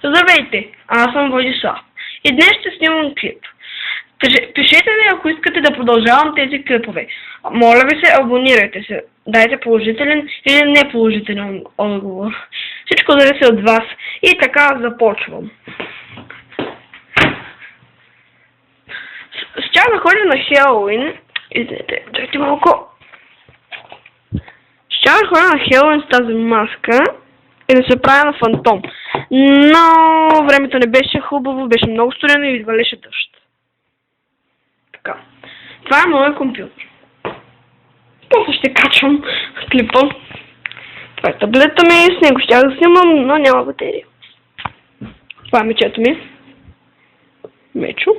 Здравейте, аз съм Владислав и днес ще снимам клип. Пишете ми, ако искате да продължавам тези клипове. Моля ви се, абонирайте се. Дайте положителен или неположителен отговор. Всичко зависи от вас. И така започвам. Сега да ходя на Хелоуин. Извинете, чакайте малко. Ще ходя на Хелоуин с тази маска и да се правя на фантом. Но времето не беше хубаво, беше много студено и валеше дъжд. Така. Това е моят компютър. После ще качвам клипа. Това е таблета ми, с него ще да снимам, но няма батерия. Това е мечето ми. Мечо.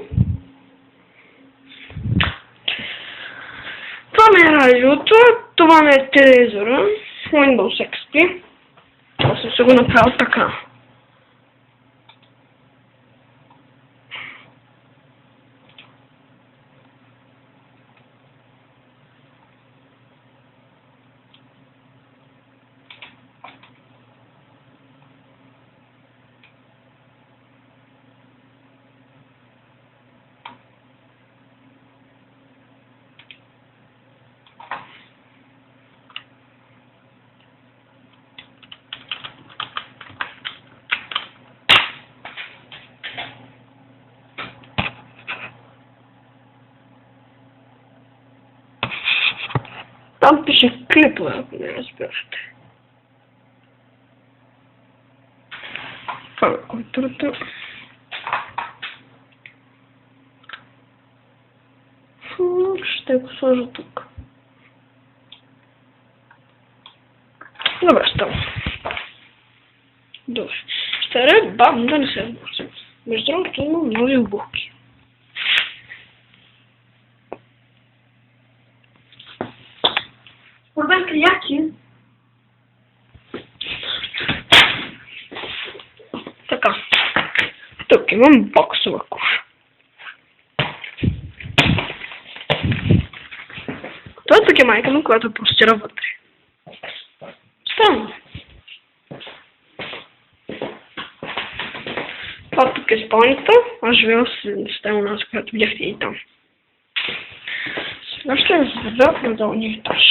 Това ми е радиото, това ми е телевизора, Windows XP. Аз съм се го направил така. Там пише клипове, ако не разбирате. Това е компютърата. Ще го сложа тук. Добре, става. Добре. Ще е бавно да не се вбързам. Между другото има много обувки. Порвен яки. Така. Тук имам боксова куша. Това тук е майка ми, която простира вътре. Странно. Това тук е спалнята. Аз живея в 70-та у нас, която видяхте и там. Сега ще разведа на долния етаж.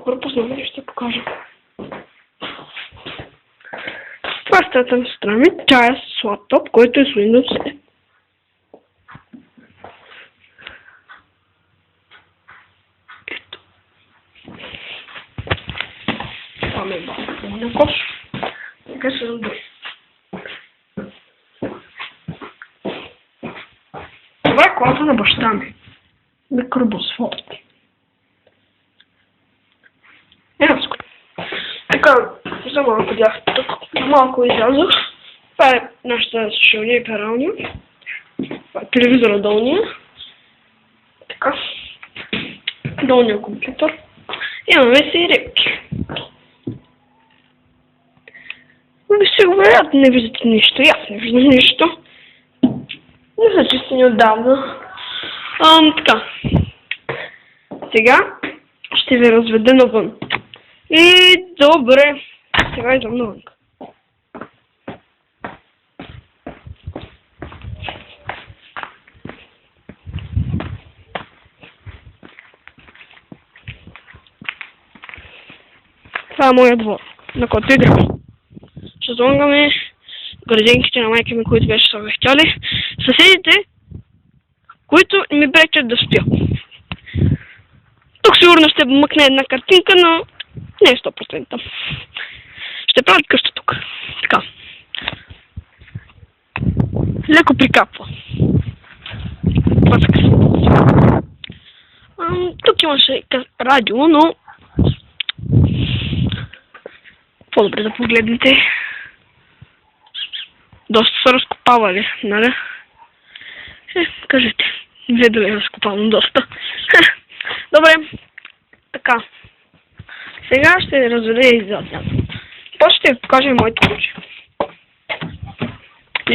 Пропуснах да ще покажа. Това е стата на страна ми. Тя е с лаптоп, който е с Windows 7. Ето. Това ми е балкон кош. Така се задуй. Това е колата на баща ми. Микробосфорд. Така, за малко бях тук, малко излязох. Това е нашата сушилня и пералня. Това е телевизора долния. Така. Долния компютър. Имаме си репки. Ви се уверят, не виждате нищо. И аз не виждам нищо. Не са чистени отдавна. Така. Сега ще ви разведа навън. И добре, сега идвам навън. Това е моя двор, на който играм. Шезлонга ми, градинките на майка ми, които беше са вехтяли, съседите, които ми пречат да спя. Тук сигурно ще мъкне една картинка, но не е 100%. Ще правят къща тук. Така. Леко прикапва. Тук имаше радио, но по-добре да погледнете. Доста са разкопавали, нали? Кажете. Вие дали е разкопано доста. Добре. Така. Сега ще разведа и задня. После ще ви покажа и моето куче.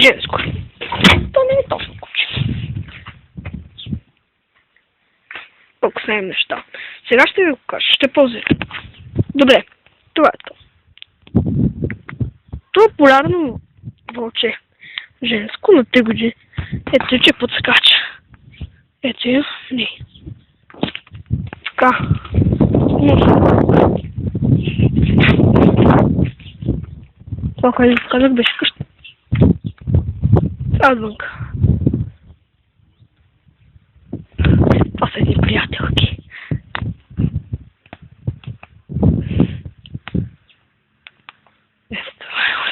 Женско. То не е точно куче. Колко са им неща. Сега ще ви покажа. Ще ползира. Добре. Това е то. Това полярно вълче. Женско на 3 години. Ето, че подскача. Ето я. Не. Така. Това, което ви казах, беше къща. Отвънка. Това са едни приятелки.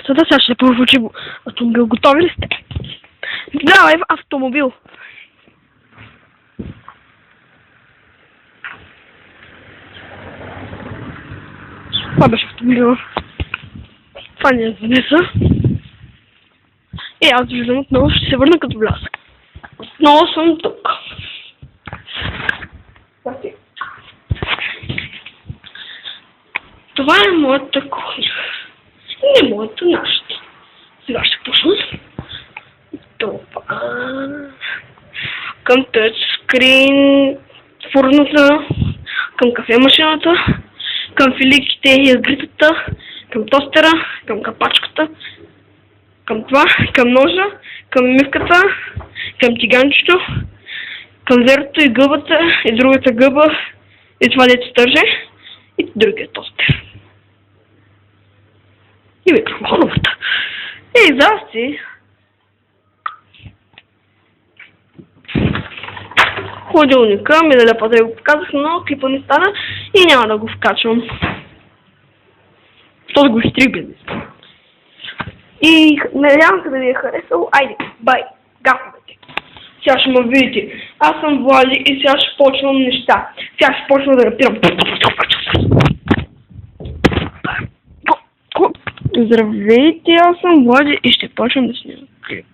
Да, сега ще проучи автомобил. Готови ли сте? Давай в автомобил. Това беше автомобила. Това не е занеса. Аз виждам отново, ще се върна като вляза. Отново съм тук. Това е моята кухня. Не моята, нашата. Сега ще почна. Това. Към тъчскрин, фурната, към кафемашината, към филиките и язгритата, към тостера, към капачката, към това, към ножа, към мивката, към тиганчето, към зерото и гъбата, и другата гъба, и това дето търже, и другия тостер. И микрофоновата. Ей, здрасти! Ходилника ми да лепата да го показах, но клипа не стана и няма да го вкачвам. То да го изтригли. И надявам се да ви е харесало. Айде, бай, гафовете. Сега ще ме видите. Аз съм Влади и сега ще почвам неща. Сега ще почвам да рапирам. Здравейте, аз съм Влади и ще почвам да снимам клип.